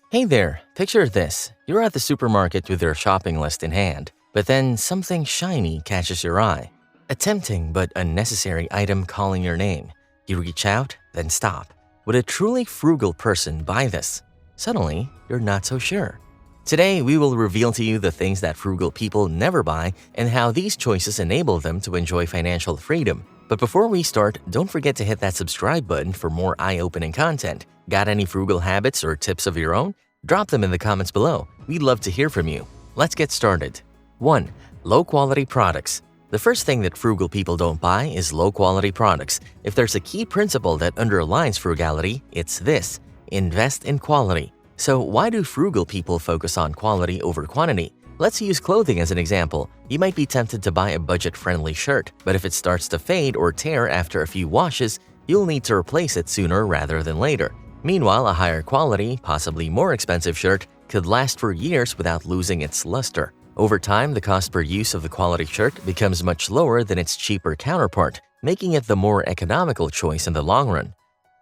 Hey there, picture this. You're at the supermarket with your shopping list in hand, but then something shiny catches your eye. A tempting but unnecessary item calling your name. You reach out, then stop. Would a truly frugal person buy this? Suddenly, you're not so sure. Today, we will reveal to you the things that frugal people never buy and how these choices enable them to enjoy financial freedom. But before we start, don't forget to hit that subscribe button for more eye-opening content. Got any frugal habits or tips of your own? Drop them in the comments below. We'd love to hear from you. Let's get started. 1. Low-quality products. The first thing that frugal people don't buy is low-quality products. If there's a key principle that underlines frugality, it's this: invest in quality. So why do frugal people focus on quality over quantity? Let's use clothing as an example. You might be tempted to buy a budget-friendly shirt, but if it starts to fade or tear after a few washes, you'll need to replace it sooner rather than later. Meanwhile, a higher quality, possibly more expensive shirt could last for years without losing its luster. Over time, the cost per use of the quality shirt becomes much lower than its cheaper counterpart, making it the more economical choice in the long run.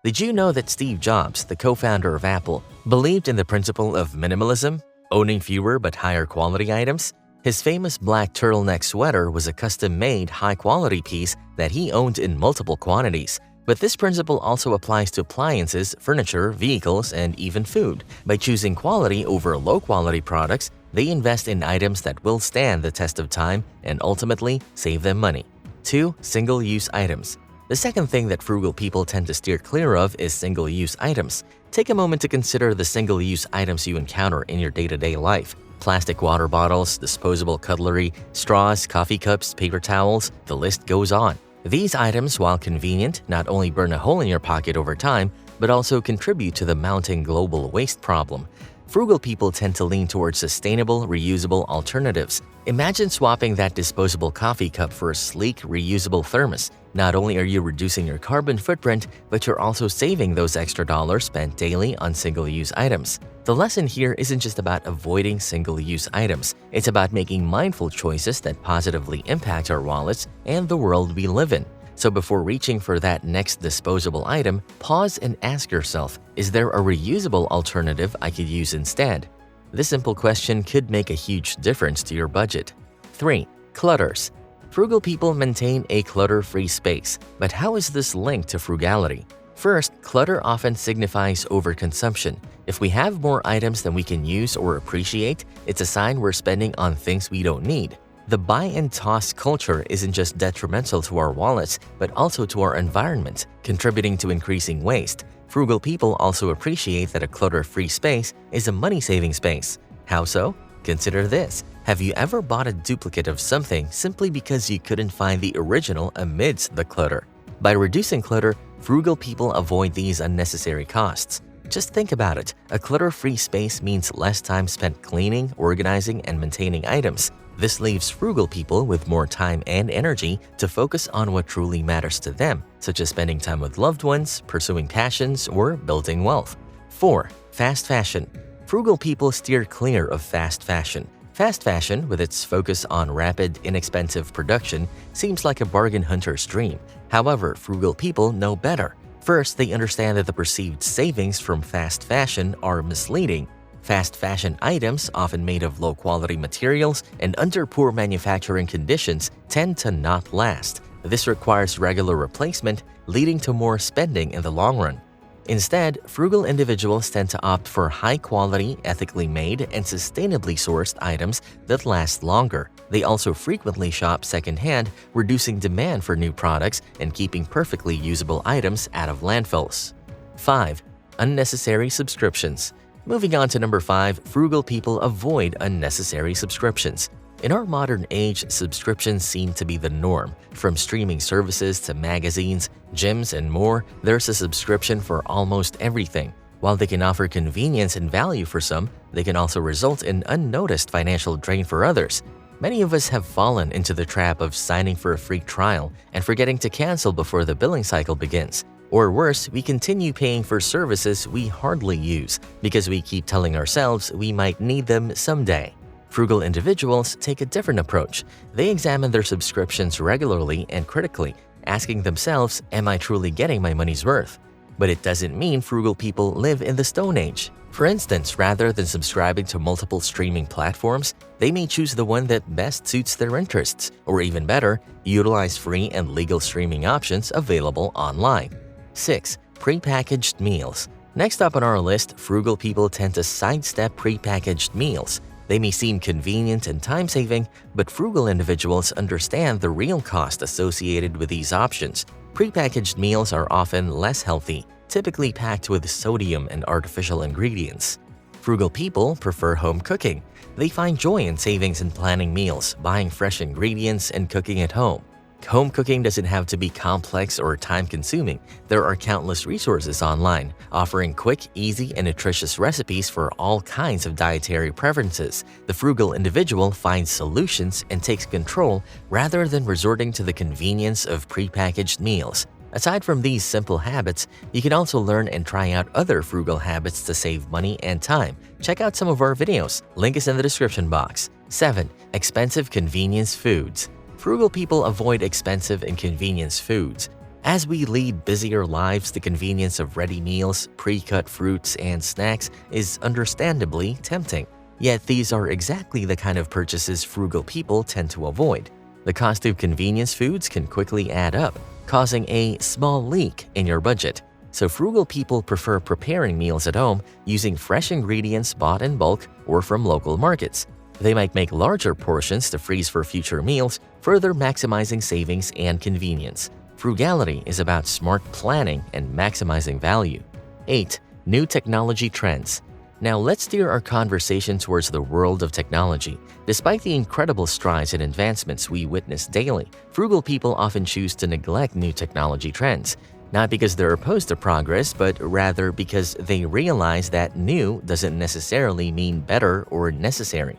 Did you know that Steve Jobs, the co-founder of Apple, believed in the principle of minimalism, owning fewer but higher quality items? His famous black turtleneck sweater was a custom-made, high-quality piece that he owned in multiple quantities. But this principle also applies to appliances, furniture, vehicles, and even food. By choosing quality over low-quality products, they invest in items that will stand the test of time and ultimately save them money. 2. Single-use items. The second thing that frugal people tend to steer clear of is single-use items. Take a moment to consider the single-use items you encounter in your day-to-day life. Plastic water bottles, disposable cutlery, straws, coffee cups, paper towels, the list goes on. These items, while convenient, not only burn a hole in your pocket over time, but also contribute to the mounting global waste problem. Frugal people tend to lean towards sustainable, reusable alternatives. Imagine swapping that disposable coffee cup for a sleek, reusable thermos. Not only are you reducing your carbon footprint, but you're also saving those extra dollars spent daily on single-use items. The lesson here isn't just about avoiding single-use items. It's about making mindful choices that positively impact our wallets and the world we live in. So before reaching for that next disposable item, pause and ask yourself, is there a reusable alternative I could use instead? This simple question could make a huge difference to your budget. 3. Clutters. Frugal people maintain a clutter-free space, but how is this linked to frugality? First, clutter often signifies overconsumption. If we have more items than we can use or appreciate, it's a sign we're spending on things we don't need. The buy and toss culture isn't just detrimental to our wallets, but also to our environment, contributing to increasing waste. Frugal people also appreciate that a clutter-free space is a money-saving space. How so? Consider this. Have you ever bought a duplicate of something simply because you couldn't find the original amidst the clutter? By reducing clutter, frugal people avoid these unnecessary costs. Just think about it. A clutter-free space means less time spent cleaning, organizing, and maintaining items. This leaves frugal people with more time and energy to focus on what truly matters to them, such as spending time with loved ones, pursuing passions, or building wealth. 4. Fast fashion. Frugal people steer clear of fast fashion. Fast fashion, with its focus on rapid, inexpensive production, seems like a bargain hunter's dream. However, frugal people know better. First, they understand that the perceived savings from fast fashion are misleading. Fast fashion items, often made of low-quality materials and under poor manufacturing conditions, tend to not last. This requires regular replacement, leading to more spending in the long run. Instead, frugal individuals tend to opt for high-quality, ethically made, and sustainably sourced items that last longer. They also frequently shop secondhand, reducing demand for new products and keeping perfectly usable items out of landfills. 5. Unnecessary subscriptions. Moving on to number 5, frugal people avoid unnecessary subscriptions. In our modern age, subscriptions seem to be the norm. From streaming services to magazines, gyms, and more, there's a subscription for almost everything. While they can offer convenience and value for some, they can also result in unnoticed financial drain for others. Many of us have fallen into the trap of signing for a free trial and forgetting to cancel before the billing cycle begins. Or worse, we continue paying for services we hardly use because we keep telling ourselves we might need them someday. Frugal individuals take a different approach. They examine their subscriptions regularly and critically, asking themselves, am I truly getting my money's worth? but it doesn't mean frugal people live in the Stone Age. For instance, rather than subscribing to multiple streaming platforms, they may choose the one that best suits their interests, or even better, utilize free and legal streaming options available online. 6. Prepackaged meals. Next up on our list, frugal people tend to sidestep prepackaged meals. They may seem convenient and time-saving, but frugal individuals understand the real cost associated with these options. Prepackaged meals are often less healthy, typically packed with sodium and artificial ingredients. Frugal people prefer home cooking. They find joy in savings and planning meals, buying fresh ingredients, and cooking at home. Home cooking doesn't have to be complex or time-consuming. There are countless resources online, offering quick, easy, and nutritious recipes for all kinds of dietary preferences. The frugal individual finds solutions and takes control rather than resorting to the convenience of prepackaged meals. Aside from these simple habits, you can also learn and try out other frugal habits to save money and time. Check out some of our videos. Link is in the description box. 7. Expensive convenience foods. Frugal people avoid expensive and convenience foods. As we lead busier lives, the convenience of ready meals, pre-cut fruits, and snacks is understandably tempting. Yet these are exactly the kind of purchases frugal people tend to avoid. The cost of convenience foods can quickly add up, causing a small leak in your budget. So frugal people prefer preparing meals at home using fresh ingredients bought in bulk or from local markets. They might make larger portions to freeze for future meals, further maximizing savings and convenience. Frugality is about smart planning and maximizing value. 8. New technology trends. Now let's steer our conversation towards the world of technology. Despite the incredible strides and advancements we witness daily, frugal people often choose to neglect new technology trends. Not because they're opposed to progress, but rather because they realize that new doesn't necessarily mean better or necessary.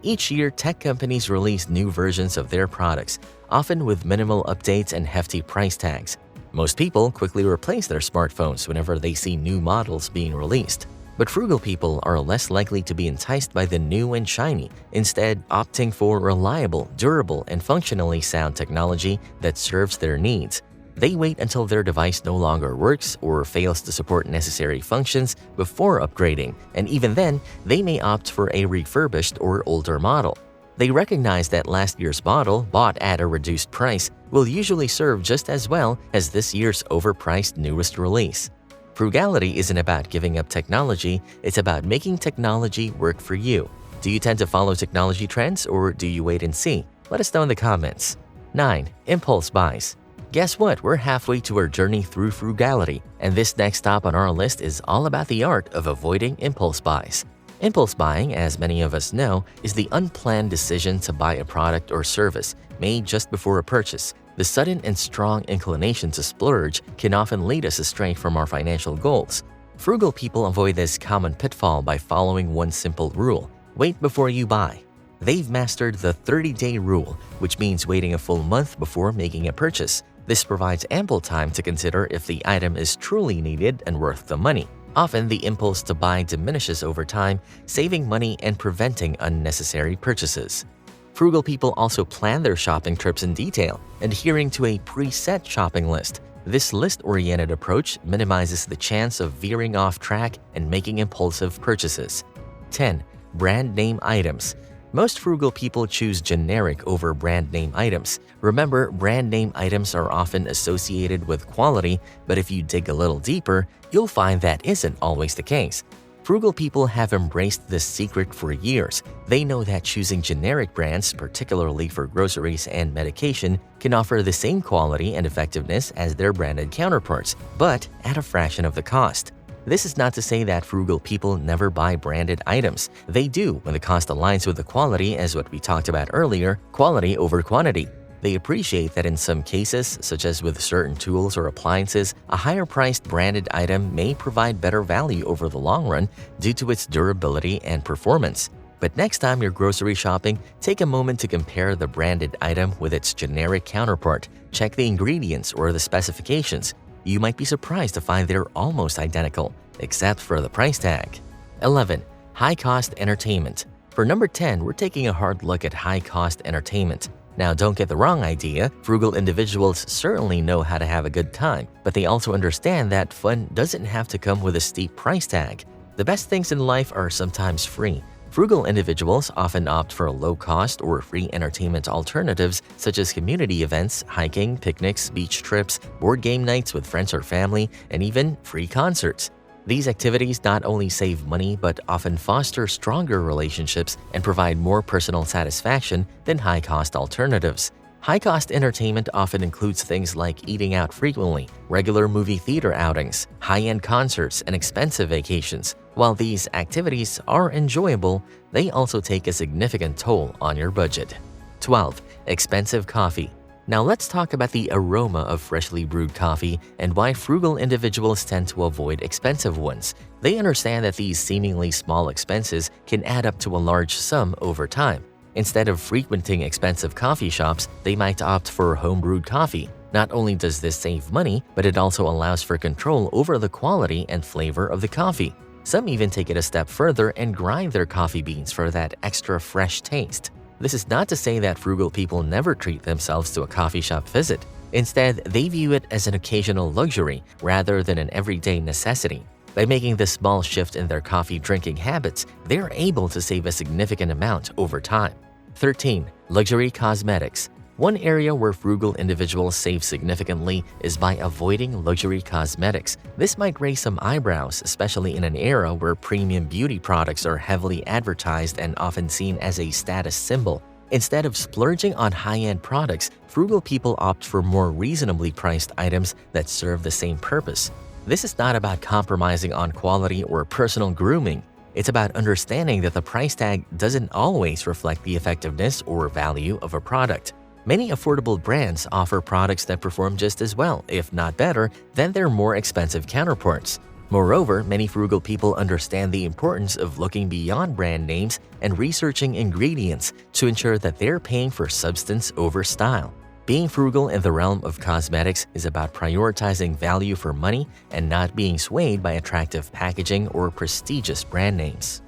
Each year, tech companies release new versions of their products, often with minimal updates and hefty price tags. Most people quickly replace their smartphones whenever they see new models being released. But frugal people are less likely to be enticed by the new and shiny, instead opting for reliable, durable, and functionally sound technology that serves their needs. They wait until their device no longer works or fails to support necessary functions before upgrading, and even then, they may opt for a refurbished or older model. They recognize that last year's model, bought at a reduced price, will usually serve just as well as this year's overpriced newest release. Frugality isn't about giving up technology, it's about making technology work for you. Do you tend to follow technology trends or do you wait and see? Let us know in the comments. 9. Impulse buys. Guess what? We're halfway to our journey through frugality, and this next stop on our list is all about the art of avoiding impulse buys. Impulse buying, as many of us know, is the unplanned decision to buy a product or service made just before a purchase. The sudden and strong inclination to splurge can often lead us astray from our financial goals. Frugal people avoid this common pitfall by following one simple rule: wait before you buy. They've mastered the 30-day rule, which means waiting a full month before making a purchase. This provides ample time to consider if the item is truly needed and worth the money. Often, the impulse to buy diminishes over time, saving money and preventing unnecessary purchases. Frugal people also plan their shopping trips in detail, adhering to a preset shopping list. This list-oriented approach minimizes the chance of veering off track and making impulsive purchases. 10. Brand name items. Most frugal people choose generic over brand name items. Remember, brand name items are often associated with quality, but if you dig a little deeper, you'll find that isn't always the case. Frugal people have embraced this secret for years. They know that choosing generic brands, particularly for groceries and medication, can offer the same quality and effectiveness as their branded counterparts, but at a fraction of the cost. This is not to say that frugal people never buy branded items. They do when the cost aligns with the quality, as what we talked about earlier, quality over quantity. They appreciate that in some cases, such as with certain tools or appliances, a higher-priced branded item may provide better value over the long run due to its durability and performance. But next time you're grocery shopping, take a moment to compare the branded item with its generic counterpart. Check the ingredients or the specifications. You might be surprised to find they're almost identical, except for the price tag. 11. High-cost entertainment. For number 10, we're taking a hard look at high-cost entertainment. Now, don't get the wrong idea, frugal individuals certainly know how to have a good time, but they also understand that fun doesn't have to come with a steep price tag. The best things in life are sometimes free. Frugal individuals often opt for low-cost or free entertainment alternatives such as community events, hiking, picnics, beach trips, board game nights with friends or family, and even free concerts. These activities not only save money but often foster stronger relationships and provide more personal satisfaction than high-cost alternatives. High-cost entertainment often includes things like eating out frequently, regular movie theater outings, high-end concerts, and expensive vacations. While these activities are enjoyable, they also take a significant toll on your budget. 12. Expensive coffee. Now let's talk about the aroma of freshly brewed coffee and why frugal individuals tend to avoid expensive ones. They understand that these seemingly small expenses can add up to a large sum over time. Instead of frequenting expensive coffee shops, they might opt for home-brewed coffee. Not only does this save money, but it also allows for control over the quality and flavor of the coffee. Some even take it a step further and grind their coffee beans for that extra fresh taste. This is not to say that frugal people never treat themselves to a coffee shop visit. Instead, they view it as an occasional luxury rather than an everyday necessity. By making this small shift in their coffee drinking habits, they're able to save a significant amount over time. 13. Luxury cosmetics. One area where frugal individuals save significantly is by avoiding luxury cosmetics. This might raise some eyebrows, especially in an era where premium beauty products are heavily advertised and often seen as a status symbol. Instead of splurging on high-end products, frugal people opt for more reasonably priced items that serve the same purpose. This is not about compromising on quality or personal grooming. It's about understanding that the price tag doesn't always reflect the effectiveness or value of a product. Many affordable brands offer products that perform just as well, if not better, than their more expensive counterparts. Moreover, many frugal people understand the importance of looking beyond brand names and researching ingredients to ensure that they're paying for substance over style. Being frugal in the realm of cosmetics is about prioritizing value for money and not being swayed by attractive packaging or prestigious brand names.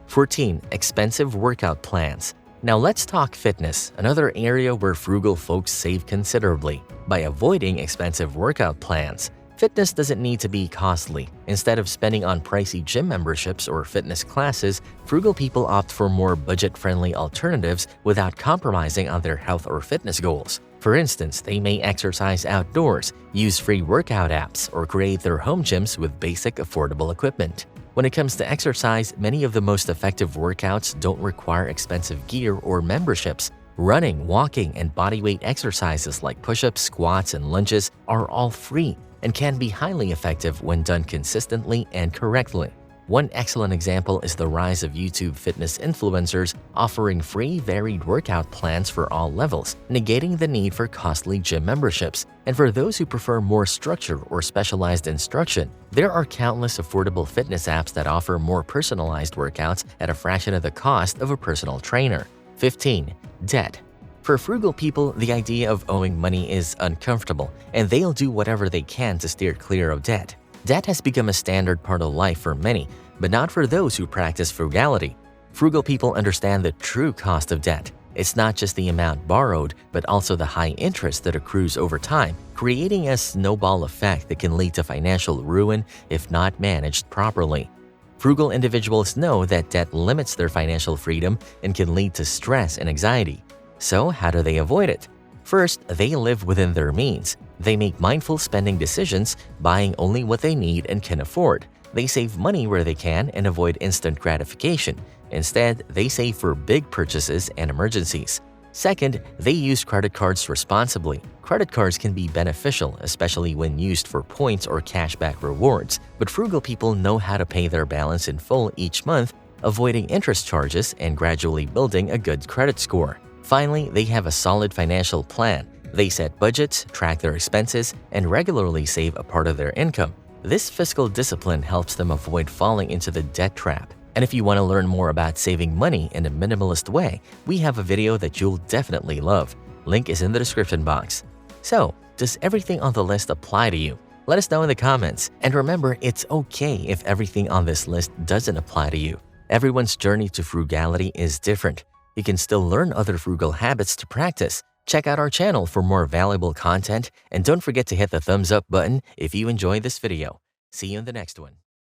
14. Expensive workout plans. Now let's talk fitness, another area where frugal folks save considerably. By avoiding expensive workout plans, fitness doesn't need to be costly. Instead of spending on pricey gym memberships or fitness classes, frugal people opt for more budget-friendly alternatives without compromising on their health or fitness goals. For instance, they may exercise outdoors, use free workout apps, or create their home gyms with basic affordable equipment. When it comes to exercise, many of the most effective workouts don't require expensive gear or memberships. Running, walking, and bodyweight exercises like push-ups, squats, and lunges are all free and can be highly effective when done consistently and correctly. One excellent example is the rise of YouTube fitness influencers offering free, varied workout plans for all levels, negating the need for costly gym memberships. And for those who prefer more structure or specialized instruction, there are countless affordable fitness apps that offer more personalized workouts at a fraction of the cost of a personal trainer. 15. Debt. For frugal people, the idea of owing money is uncomfortable, and they'll do whatever they can to steer clear of debt. Debt has become a standard part of life for many, but not for those who practice frugality. Frugal people understand the true cost of debt. It's not just the amount borrowed, but also the high interest that accrues over time, creating a snowball effect that can lead to financial ruin if not managed properly. Frugal individuals know that debt limits their financial freedom and can lead to stress and anxiety. So, how do they avoid it? First, they live within their means. They make mindful spending decisions, buying only what they need and can afford. They save money where they can and avoid instant gratification. Instead, they save for big purchases and emergencies. Second, they use credit cards responsibly. Credit cards can be beneficial, especially when used for points or cashback rewards, but frugal people know how to pay their balance in full each month, avoiding interest charges and gradually building a good credit score. Finally, they have a solid financial plan. They set budgets, track their expenses, and regularly save a part of their income. This fiscal discipline helps them avoid falling into the debt trap. And if you want to learn more about saving money in a minimalist way, we have a video that you'll definitely love. Link is in the description box. So, does everything on the list apply to you? Let us know in the comments. And remember, it's okay if everything on this list doesn't apply to you. Everyone's journey to frugality is different. You can still learn other frugal habits to practice. Check out our channel for more valuable content, and don't forget to hit the thumbs up button if you enjoyed this video. See you in the next one.